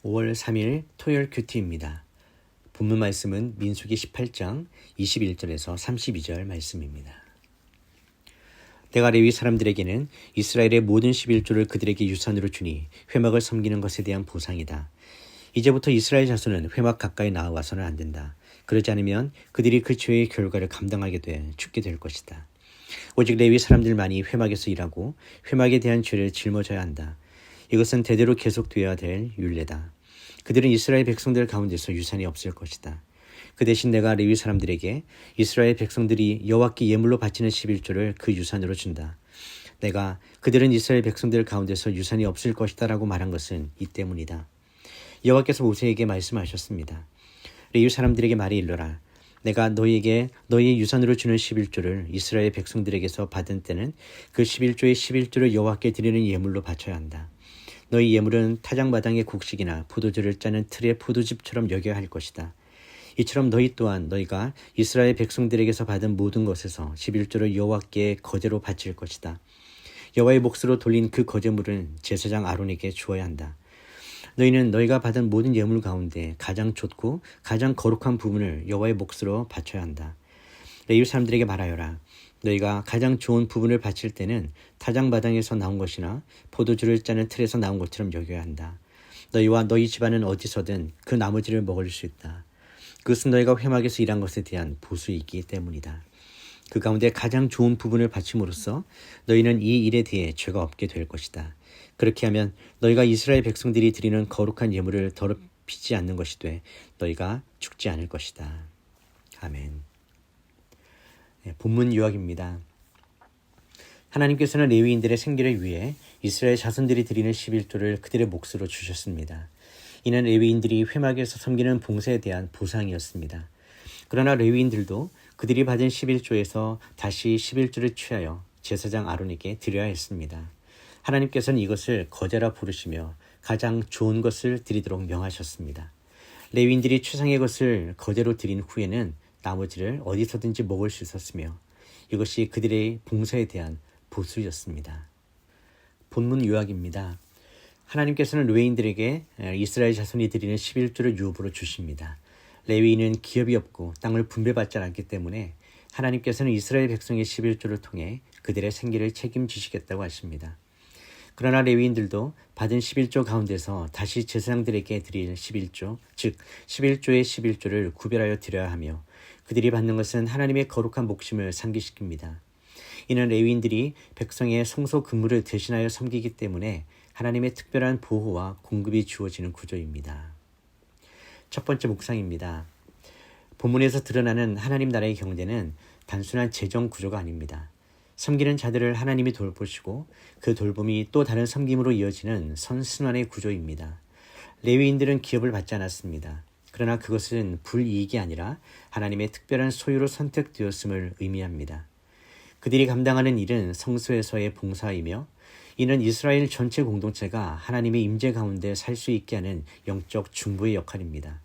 5월 3일 토요일 큐티입니다. 본문 말씀은 민수기 18장 21절에서 32절 말씀입니다. 내가 레위 사람들에게는 이스라엘의 모든 11조를 그들에게 유산으로 주니 회막을 섬기는 것에 대한 보상이다. 이제부터 이스라엘 자손은 회막 가까이 나와서는 안 된다. 그러지 않으면 그들이 그 죄의 결과를 감당하게 돼 죽게 될 것이다. 오직 레위 사람들만이 회막에서 일하고 회막에 대한 죄를 짊어져야 한다. 이것은 대대로 계속되어야 될 율례다. 그들은 이스라엘 백성들 가운데서 유산이 없을 것이다. 그 대신 내가 레위 사람들에게 이스라엘 백성들이 여호와께 예물로 바치는 11조를 그 유산으로 준다. 내가 그들은 이스라엘 백성들 가운데서 유산이 없을 것이다 라고 말한 것은 이 때문이다. 여호와께서 모세에게 말씀하셨습니다. 레위 사람들에게 말이 일러라. 내가 너희에게 너희의 유산으로 주는 11조를 이스라엘 백성들에게서 받은 때는 그 11조의 11조를 여호와께 드리는 예물로 바쳐야 한다. 너희 예물은 타작마당의 곡식이나 포도주를 짜는 틀의 포도즙처럼 여겨야 할 것이다. 이처럼 너희 또한 너희가 이스라엘 백성들에게서 받은 모든 것에서 11조를 여호와께 거제로 바칠 것이다. 여호와의 몫으로 돌린 그 거제물은 제사장 아론에게 주어야 한다. 너희는 너희가 받은 모든 예물 가운데 가장 좋고 가장 거룩한 부분을 여호와의 몫으로 바쳐야 한다. 레위 사람들에게 말하여라. 너희가 가장 좋은 부분을 바칠 때는 타작마당에서 나온 것이나 포도주를 짜는 틀에서 나온 것처럼 여겨야 한다. 너희와 너희 집안은 어디서든 그 나머지를 먹을 수 있다. 그것은 너희가 회막에서 일한 것에 대한 보수이기 때문이다. 그 가운데 가장 좋은 부분을 바침으로써 너희는 이 일에 대해 죄가 없게 될 것이다. 그렇게 하면 너희가 이스라엘 백성들이 드리는 거룩한 예물을 더럽히지 않는 것이 돼 너희가 죽지 않을 것이다. 아멘. 본문 요약입니다. 하나님께서는 레위인들의 생계를 위해 이스라엘 자손들이 드리는 11조를 그들의 몫으로 주셨습니다. 이는 레위인들이 회막에서 섬기는 봉사에 대한 보상이었습니다. 그러나 레위인들도 그들이 받은 11조에서 다시 11조를 취하여 제사장 아론에게 드려야 했습니다. 하나님께서는 이것을 거제라 부르시며 가장 좋은 것을 드리도록 명하셨습니다. 레위인들이 최상의 것을 거제로 드린 후에는 나머지를 어디서든지 먹을 수 있었으며 이것이 그들의 봉사에 대한 보수였습니다. 본문 요약입니다. 하나님께서는 레위인들에게 이스라엘 자손이 드리는 11조를 유업으로 주십니다. 레위인은 기업이 없고 땅을 분배받지 않기 때문에 하나님께서는 이스라엘 백성의 11조를 통해 그들의 생계를 책임지시겠다고 하십니다. 그러나 레위인들도 받은 11조 가운데서 다시 제사장들에게 드릴 11조, 즉 11조의 11조를 구별하여 드려야 하며 그들이 받는 것은 하나님의 거룩한 목심을 상기시킵니다. 이는 레위인들이 백성의 성소 근무를 대신하여 섬기기 때문에 하나님의 특별한 보호와 공급이 주어지는 구조입니다. 첫 번째 묵상입니다. 본문에서 드러나는 하나님 나라의 경제는 단순한 재정 구조가 아닙니다. 섬기는 자들을 하나님이 돌보시고 그 돌봄이 또 다른 섬김으로 이어지는 선순환의 구조입니다. 레위인들은 기업을 받지 않았습니다. 그러나 그것은 불이익이 아니라 하나님의 특별한 소유로 선택되었음을 의미합니다. 그들이 감당하는 일은 성소에서의 봉사이며 이는 이스라엘 전체 공동체가 하나님의 임재 가운데 살 수 있게 하는 영적 중보의 역할입니다.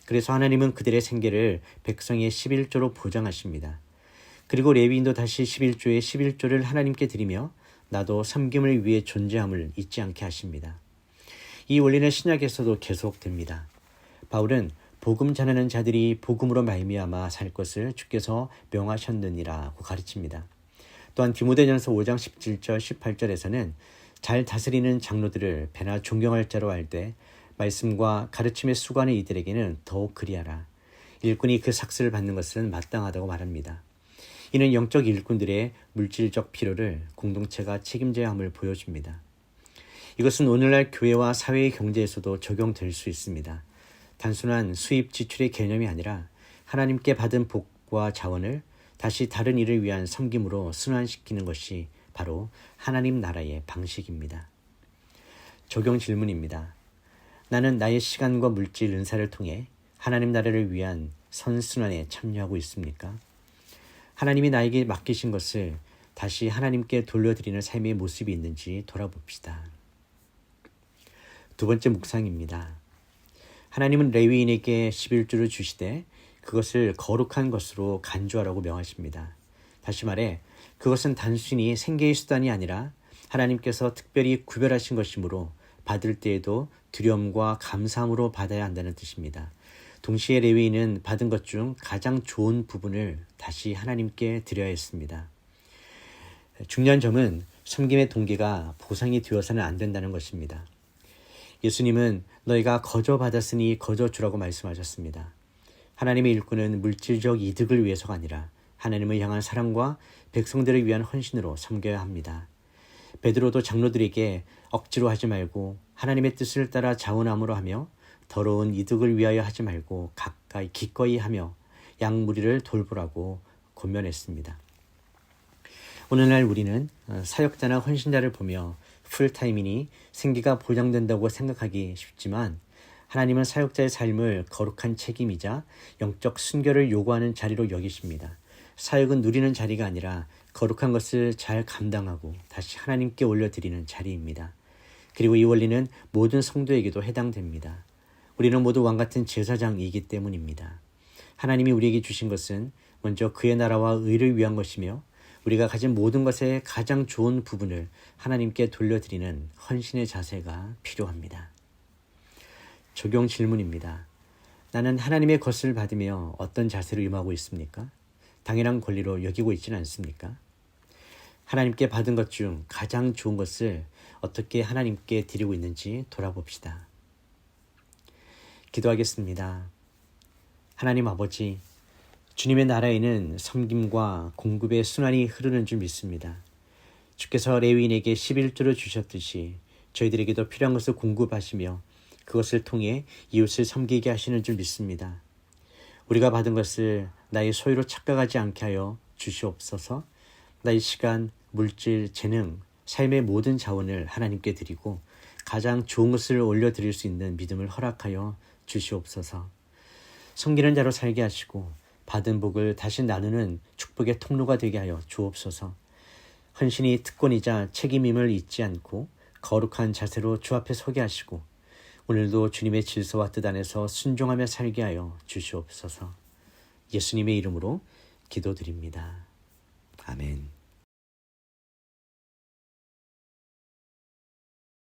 그래서 하나님은 그들의 생계를 백성의 11조로 보장하십니다. 그리고 레위인도 다시 11조의 11조를 하나님께 드리며 나도 섬김을 위해 존재함을 잊지 않게 하십니다. 이 원리는 신약에서도 계속됩니다. 바울은 복음 전하는 자들이 복음으로 말미암아 살 것을 주께서 명하셨느니라고 가르칩니다. 또한 디모데전서 5장 17절 18절에서는 잘 다스리는 장로들을 배나 존경할 자로 알되 말씀과 가르침에 수고하는 이들에게는 더욱 그리하라. 일꾼이 그 삭스를 받는 것은 마땅하다고 말합니다. 이는 영적 일꾼들의 물질적 필요를 공동체가 책임져야 함을 보여줍니다. 이것은 오늘날 교회와 사회의 경제에서도 적용될 수 있습니다. 단순한 수입 지출의 개념이 아니라 하나님께 받은 복과 자원을 다시 다른 일을 위한 섬김으로 순환시키는 것이 바로 하나님 나라의 방식입니다. 적용 질문입니다. 나는 나의 시간과 물질 은사를 통해 하나님 나라를 위한 선순환에 참여하고 있습니까? 하나님이 나에게 맡기신 것을 다시 하나님께 돌려드리는 삶의 모습이 있는지 돌아봅시다. 두 번째 묵상입니다. 하나님은 레위인에게 11조를 주시되 그것을 거룩한 것으로 간주하라고 명하십니다. 다시 말해 그것은 단순히 생계의 수단이 아니라 하나님께서 특별히 구별하신 것이므로 받을 때에도 두려움과 감사함으로 받아야 한다는 뜻입니다. 동시에 레위인은 받은 것 중 가장 좋은 부분을 다시 하나님께 드려야 했습니다. 중요한 점은 섬김의 동기가 보상이 되어서는 안 된다는 것입니다. 예수님은 너희가 거저 받았으니 거저 주라고 말씀하셨습니다. 하나님의 일꾼은 물질적 이득을 위해서가 아니라 하나님을 향한 사랑과 백성들을 위한 헌신으로 섬겨야 합니다. 베드로도 장로들에게 억지로 하지 말고 하나님의 뜻을 따라 자원함으로 하며 더러운 이득을 위하여 하지 말고 가까이 기꺼이 하며 양무리를 돌보라고 권면했습니다. 오늘날 우리는 사역자나 헌신자를 보며 풀타임이니 생계가 보장된다고 생각하기 쉽지만 하나님은 사역자의 삶을 거룩한 책임이자 영적 순결을 요구하는 자리로 여기십니다. 사역은 누리는 자리가 아니라 거룩한 것을 잘 감당하고 다시 하나님께 올려드리는 자리입니다. 그리고 이 원리는 모든 성도에게도 해당됩니다. 우리는 모두 왕같은 제사장이기 때문입니다. 하나님이 우리에게 주신 것은 먼저 그의 나라와 의를 위한 것이며 우리가 가진 모든 것의 가장 좋은 부분을 하나님께 돌려드리는 헌신의 자세가 필요합니다. 적용 질문입니다. 나는 하나님의 것을 받으며 어떤 자세로 임하고 있습니까? 당연한 권리로 여기고 있지는 않습니까? 하나님께 받은 것 중 가장 좋은 것을 어떻게 하나님께 드리고 있는지 돌아봅시다. 기도하겠습니다. 하나님 아버지, 주님의 나라에는 섬김과 공급의 순환이 흐르는 줄 믿습니다. 주께서 레위인에게 11조를 주셨듯이 저희들에게도 필요한 것을 공급하시며 그것을 통해 이웃을 섬기게 하시는 줄 믿습니다. 우리가 받은 것을 나의 소유로 착각하지 않게 하여 주시옵소서. 나의 시간, 물질, 재능, 삶의 모든 자원을 하나님께 드리고 가장 좋은 것을 올려드릴 수 있는 믿음을 허락하여 주시옵소서. 섬기는 자로 살게 하시고 받은 복을 다시 나누는 축복의 통로가 되게 하여 주옵소서. 헌신이 특권이자 책임임을 잊지 않고 거룩한 자세로 주 앞에 서게 하시고 오늘도 주님의 질서와 뜻 안에서 순종하며 살게 하여 주시옵소서. 예수님의 이름으로 기도드립니다. 아멘.